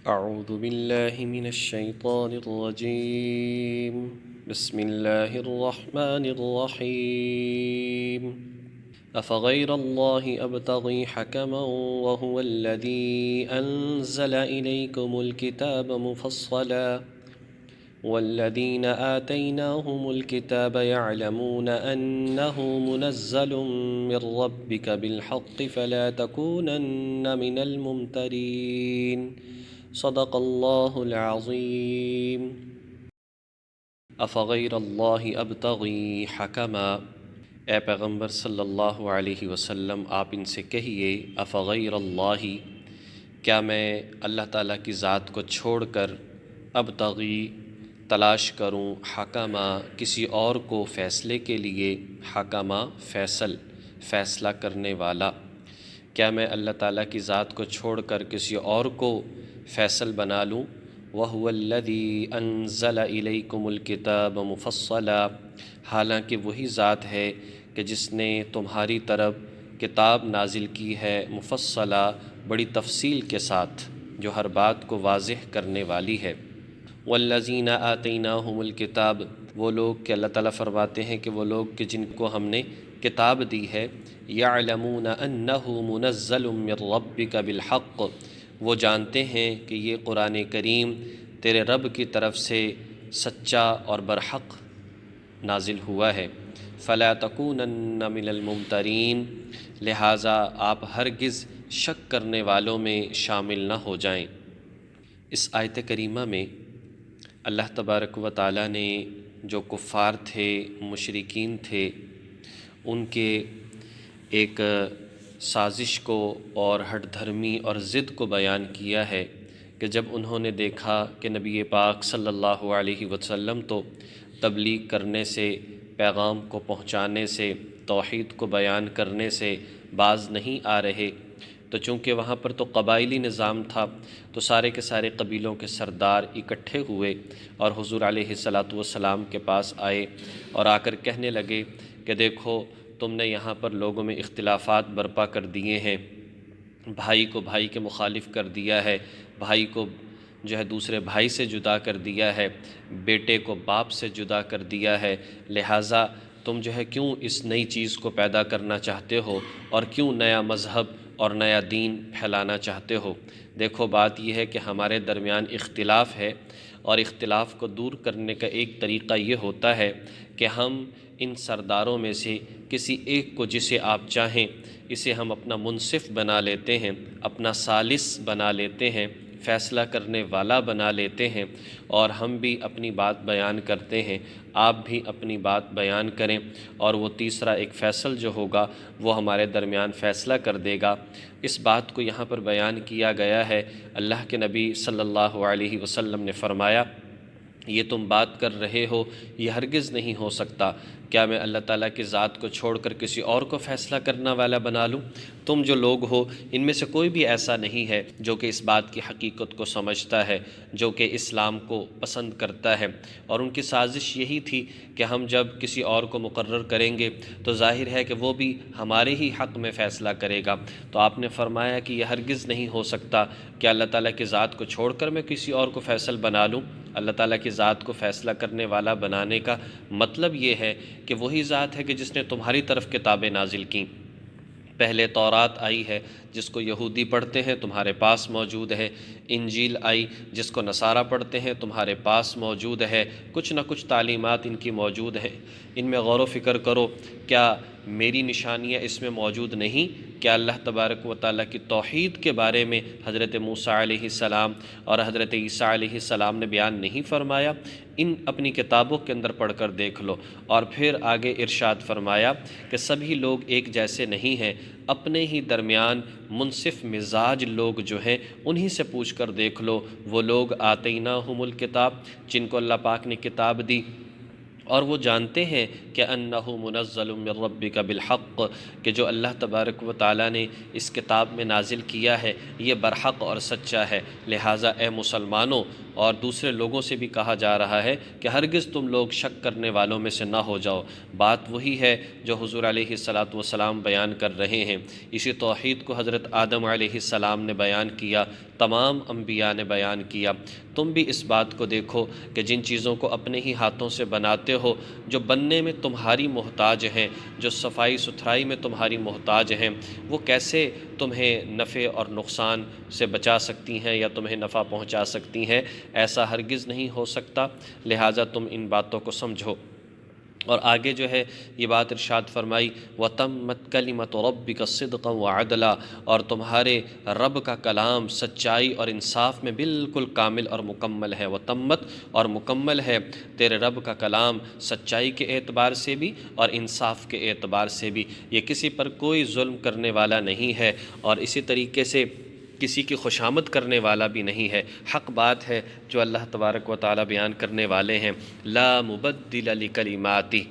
أعوذ بالله من الشيطان الرجيم بسم الله الرحمن الرحيم أفغير الله أبتغي حكما وهو الذي أنزل إليكم الكتاب مفصلا والذين آتيناهم الكتاب يعلمون أنه منزل من ربك بالحق فلا تكونن من الممترين صدق اللہ العظیم افغیر اللہ ابتغی حکما، اے پیغمبر صلی اللہ علیہ وسلم آپ ان سے کہیے افغیر اللہ، کیا میں اللہ تعالیٰ کی ذات کو چھوڑ کر ابتغی تلاش کروں حکما کسی اور کو فیصلے کے لیے، حکما فیصلہ کرنے والا، کیا میں اللہ تعالیٰ کی ذات کو چھوڑ کر کسی اور کو فیصل بنا لوں؟ وَهُوَ الَّذِي أَنزَلَ إِلَيْكُمُ الْكِتَابَ مُفَصَّلًا، حالانکہ وہی ذات ہے کہ جس نے تمہاری طرف کتاب نازل کی ہے مفصلہ، بڑی تفصیل کے ساتھ، جو ہر بات کو واضح کرنے والی ہے۔ وَالَّذِينَ آتَيْنَاهُمُ الْكِتَابَ، وہ لوگ کہ اللہ تعالیٰ فرماتے ہیں کہ وہ لوگ کہ جن کو ہم نے کتاب دی ہے، يَعْلَمُونَ أَنَّهُ مُنَزَّلٌ مِّن رَبِّكَ بِالْحَقِّ، وہ جانتے ہیں کہ یہ قرآن کریم تیرے رب کی طرف سے سچا اور برحق نازل ہوا ہے۔ فَلَا تَكُونَنَّ مِنَ الْمُمْتَرِينَ، لہٰذا آپ ہرگز شک کرنے والوں میں شامل نہ ہو جائیں۔ اس آیت کریمہ میں اللہ تبارک و تعالیٰ نے جو کفار تھے، مشرکین تھے، ان کے ایک سازش کو اور ہٹ دھرمی اور ضد کو بیان کیا ہے کہ جب انہوں نے دیکھا کہ نبی پاک صلی اللہ علیہ وسلم تو تبلیغ کرنے سے، پیغام کو پہنچانے سے، توحید کو بیان کرنے سے باز نہیں آ رہے، تو چونکہ وہاں پر تو قبائلی نظام تھا، تو سارے کے سارے قبیلوں کے سردار اکٹھے ہوئے اور حضور علیہ السلام کے پاس آئے اور آ کر کہنے لگے کہ دیکھو تم نے یہاں پر لوگوں میں اختلافات برپا کر دیے ہیں، بھائی کو بھائی کے مخالف کر دیا ہے، بھائی کو جو ہے دوسرے بھائی سے جدا کر دیا ہے، بیٹے کو باپ سے جدا کر دیا ہے، لہٰذا تم جو ہے کیوں اس نئی چیز کو پیدا کرنا چاہتے ہو اور کیوں نیا مذہب اور نیا دین پھیلانا چاہتے ہو؟ دیکھو بات یہ ہے کہ ہمارے درمیان اختلاف ہے، اور اختلاف کو دور کرنے کا ایک طریقہ یہ ہوتا ہے کہ ہم ان سرداروں میں سے کسی ایک کو، جسے آپ چاہیں، اسے ہم اپنا منصف بنا لیتے ہیں، اپنا ثالث بنا لیتے ہیں، فیصلہ کرنے والا بنا لیتے ہیں، اور ہم بھی اپنی بات بیان کرتے ہیں، آپ بھی اپنی بات بیان کریں، اور وہ تیسرا ایک فیصل جو ہوگا وہ ہمارے درمیان فیصلہ کر دے گا۔ اس بات کو یہاں پر بیان کیا گیا ہے۔ اللہ کے نبی صلی اللہ علیہ وسلم نے فرمایا، یہ تم بات کر رہے ہو یہ ہرگز نہیں ہو سکتا، کیا میں اللہ تعالیٰ کی ذات کو چھوڑ کر کسی اور کو فیصلہ کرنے والا بنا لوں؟ تم جو لوگ ہو ان میں سے کوئی بھی ایسا نہیں ہے جو کہ اس بات کی حقیقت کو سمجھتا ہے، جو کہ اسلام کو پسند کرتا ہے، اور ان کی سازش یہی تھی کہ ہم جب کسی اور کو مقرر کریں گے تو ظاہر ہے کہ وہ بھی ہمارے ہی حق میں فیصلہ کرے گا۔ تو آپ نے فرمایا کہ یہ ہرگز نہیں ہو سکتا کہ اللہ تعالیٰ کی ذات کو چھوڑ کر میں کسی اور کو فیصل بنا لوں۔ اللہ تعالیٰ کی ذات کو فیصلہ کرنے والا بنانے کا مطلب یہ ہے کہ وہی ذات ہے کہ جس نے تمہاری طرف کتابیں نازل کیں۔ پہلے تورات آئی ہے جس کو یہودی پڑھتے ہیں، تمہارے پاس موجود ہے۔ انجیل آئی جس کو نصارہ پڑھتے ہیں، تمہارے پاس موجود ہے۔ کچھ نہ کچھ تعلیمات ان کی موجود ہیں، ان میں غور و فکر کرو، کیا میری نشانیاں اس میں موجود نہیں؟ کیا اللہ تبارک و تعالیٰ کی توحید کے بارے میں حضرت موسیٰ علیہ السلام اور حضرت عیسیٰ علیہ السلام نے بیان نہیں فرمایا؟ ان اپنی کتابوں کے اندر پڑھ کر دیکھ لو۔ اور پھر آگے ارشاد فرمایا کہ سبھی لوگ ایک جیسے نہیں ہیں، اپنے ہی درمیان منصف مزاج لوگ جو ہیں انہی سے پوچھ کر دیکھ لو۔ وہ لوگ آتیناہم الکتاب، جن کو اللہ پاک نے کتاب دی، اور وہ جانتے ہیں کہ انہ منزل من ربک بالحق، کہ جو اللہ تبارک و تعالیٰ نے اس کتاب میں نازل کیا ہے یہ برحق اور سچا ہے۔ لہٰذا اے مسلمانوں، اور دوسرے لوگوں سے بھی کہا جا رہا ہے کہ ہرگز تم لوگ شک کرنے والوں میں سے نہ ہو جاؤ۔ بات وہی ہے جو حضور علیہ الصلاۃ والسلام بیان کر رہے ہیں۔ اسی توحید کو حضرت آدم علیہ السلام نے بیان کیا، تمام انبیاء نے بیان کیا۔ تم بھی اس بات کو دیکھو کہ جن چیزوں کو اپنے ہی ہاتھوں سے بناتے ہو، جو بننے میں تمہاری محتاج ہیں، جو صفائی ستھرائی میں تمہاری محتاج ہیں، وہ کیسے تمہیں نفع اور نقصان سے بچا سکتی ہیں یا تمہیں نفع پہنچا سکتی ہیں؟ ایسا ہرگز نہیں ہو سکتا۔ لہٰذا تم ان باتوں کو سمجھو۔ اور آگے جو ہے یہ بات ارشاد فرمائی، وَتَمَّتْ كَلِمَةُ رَبِّكَ صِدْقًا وَعَدْلًا، اور تمہارے رب کا کلام سچائی اور انصاف میں بالکل کامل اور مکمل ہے۔ وَتَمَّت، اور مکمل ہے تیرے رب کا کلام سچائی کے اعتبار سے بھی اور انصاف کے اعتبار سے بھی، یہ کسی پر کوئی ظلم کرنے والا نہیں ہے، اور اسی طریقے سے کسی کی خوشامد کرنے والا بھی نہیں ہے۔ حق بات ہے جو اللہ تبارک و تعالی بیان کرنے والے ہیں۔ لا مبدل لکلماتی،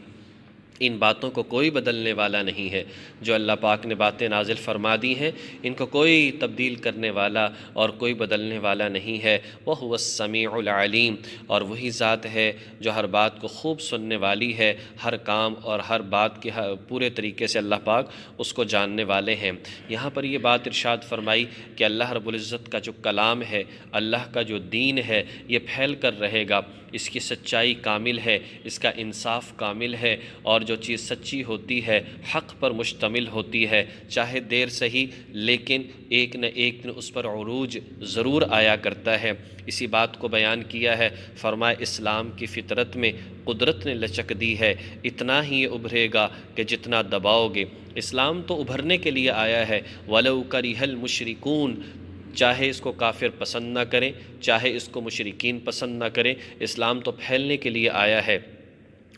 ان باتوں کو کوئی بدلنے والا نہیں ہے۔ جو اللہ پاک نے باتیں نازل فرما دی ہیں ان کو کوئی تبدیل کرنے والا اور کوئی بدلنے والا نہیں ہے۔ وَهُوَ السَّمِيعُ الْعَلِيمُ، اور وہی ذات ہے جو ہر بات کو خوب سننے والی ہے، ہر کام اور ہر بات کے پورے طریقے سے اللہ پاک اس کو جاننے والے ہیں۔ یہاں پر یہ بات ارشاد فرمائی کہ اللہ رب العزت کا جو کلام ہے، اللہ کا جو دین ہے، یہ پھیل کر رہے گا، اس کی سچائی کامل ہے، اس کا انصاف کامل ہے، اور جو چیز سچی ہوتی ہے، حق پر مشتمل ہوتی ہے، چاہے دیر صحیح لیکن ایک نہ ایک دن اس پر عروج ضرور آیا کرتا ہے۔ اسی بات کو بیان کیا ہے، فرمایا اسلام کی فطرت میں قدرت نے لچک دی ہے، اتنا ہی یہ ابھرے گا کہ جتنا دباؤ گے۔ اسلام تو ابھرنے کے لیے آیا ہے، وَلَوْ كَرِهَ الْمُشْرِكُونَ، چاہے اس کو کافر پسند نہ کریں، چاہے اس کو مشرکین پسند نہ کریں، اسلام تو پھیلنے کے لیے آیا ہے۔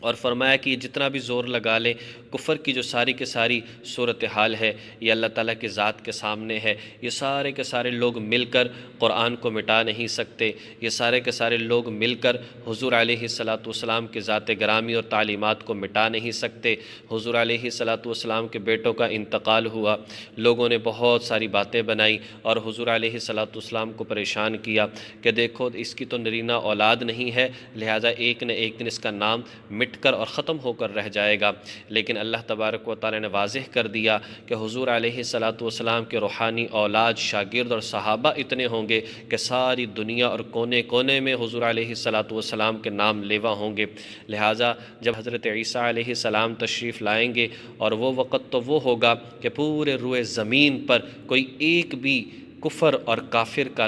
اور فرمایا کہ یہ جتنا بھی زور لگا لیں، کفر کی جو ساری کے ساری صورتحال ہے یہ اللہ تعالیٰ کی ذات کے سامنے ہے۔ یہ سارے کے سارے لوگ مل کر قرآن کو مٹا نہیں سکتے، یہ سارے کے سارے لوگ مل کر حضور علیہ الصلاۃ والسلام کے ذات گرامی اور تعلیمات کو مٹا نہیں سکتے۔ حضور علیہ الصلاۃ والسلام کے بیٹوں کا انتقال ہوا، لوگوں نے بہت ساری باتیں بنائی اور حضور علیہ الصلاۃ والسلام کو پریشان کیا کہ دیکھو اس کی تو نرینہ اولاد نہیں ہے، لہٰذا ایک نہ ایک دن اس کا نام مٹ کر اور ختم ہو کر رہ جائے گا۔ لیکن اللہ تبارک و تعالی نے واضح کر دیا کہ حضور علیہ الصلاۃ والسلام کے روحانی اولاد، شاگرد اور صحابہ اتنے ہوں گے کہ ساری دنیا اور کونے کونے میں حضور علیہ الصلاۃ والسلام کے نام لیوا ہوں گے۔ لہٰذا جب حضرت عیسیٰ علیہ السلام تشریف لائیں گے، اور وہ وقت تو وہ ہوگا کہ پورے روئے زمین پر کوئی ایک بھی کفر اور کافر کا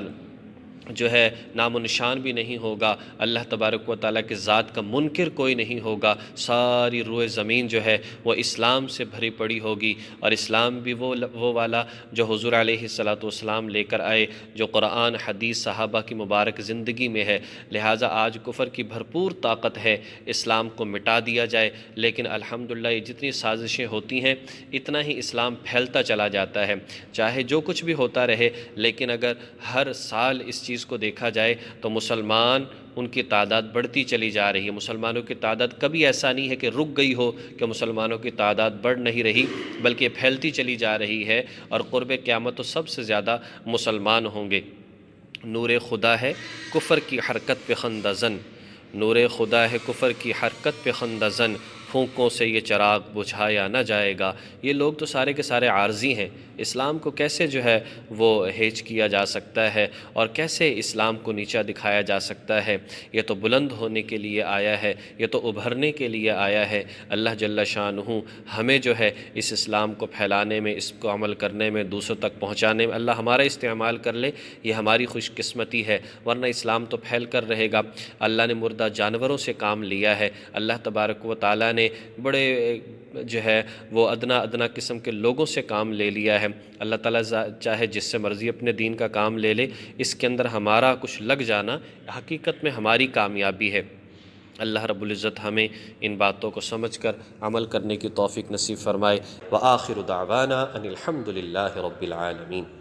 جو ہے نام و نشان بھی نہیں ہوگا، اللہ تبارک و تعالیٰ کی ذات کا منکر کوئی نہیں ہوگا، ساری روئے زمین جو ہے وہ اسلام سے بھری پڑی ہوگی، اور اسلام بھی وہ والا جو حضور علیہ الصلاۃ والسلام لے کر آئے، جو قرآن، حدیث، صحابہ کی مبارک زندگی میں ہے۔ لہٰذا آج کفر کی بھرپور طاقت ہے اسلام کو مٹا دیا جائے، لیکن الحمدللہ یہ جتنی سازشیں ہوتی ہیں اتنا ہی اسلام پھیلتا چلا جاتا ہے، چاہے جو کچھ بھی ہوتا رہے، لیکن اگر ہر سال اس چیز کو دیکھا جائے تو مسلمان ان کی تعداد بڑھتی چلی جا رہی ہے۔ مسلمانوں کی تعداد کبھی ایسا نہیں ہے کہ رک گئی ہو کہ مسلمانوں کی تعداد بڑھ نہیں رہی، بلکہ پھیلتی چلی جا رہی ہے، اور قرب قیامت تو سب سے زیادہ مسلمان ہوں گے۔ نور خدا ہے کفر کی حرکت پہ خندہ زن، نور خدا ہے کفر کی حرکت پہ خندہ زن، پھونکوں سے یہ چراغ بجھایا نہ جائے گا۔ یہ لوگ تو سارے کے سارے عارضی ہیں، اسلام کو کیسے جو ہے وہ ہیج کیا جا سکتا ہے، اور کیسے اسلام کو نیچا دکھایا جا سکتا ہے؟ یہ تو بلند ہونے کے لیے آیا ہے، یہ تو ابھرنے کے لیے آیا ہے۔ اللہ جل شانہ ہمیں جو ہے اس اسلام کو پھیلانے میں، اس کو عمل کرنے میں، دوسروں تک پہنچانے میں اللہ ہمارا استعمال کر لے، یہ ہماری خوش قسمتی ہے، ورنہ اسلام تو پھیل کر رہے گا۔ اللہ نے مردہ جانوروں سے کام لیا ہے، اللہ تبارک و تعالیٰ نے بڑے جو ہے وہ ادنا قسم کے لوگوں سے کام لے لیا ہے۔ اللہ تعالیٰ چاہے جس سے مرضی اپنے دین کا کام لے لے، اس کے اندر ہمارا کچھ لگ جانا حقیقت میں ہماری کامیابی ہے۔ اللہ رب العزت ہمیں ان باتوں کو سمجھ کر عمل کرنے کی توفیق نصیب فرمائے۔ وآخر دعوانا ان الحمد للہ رب العالمین۔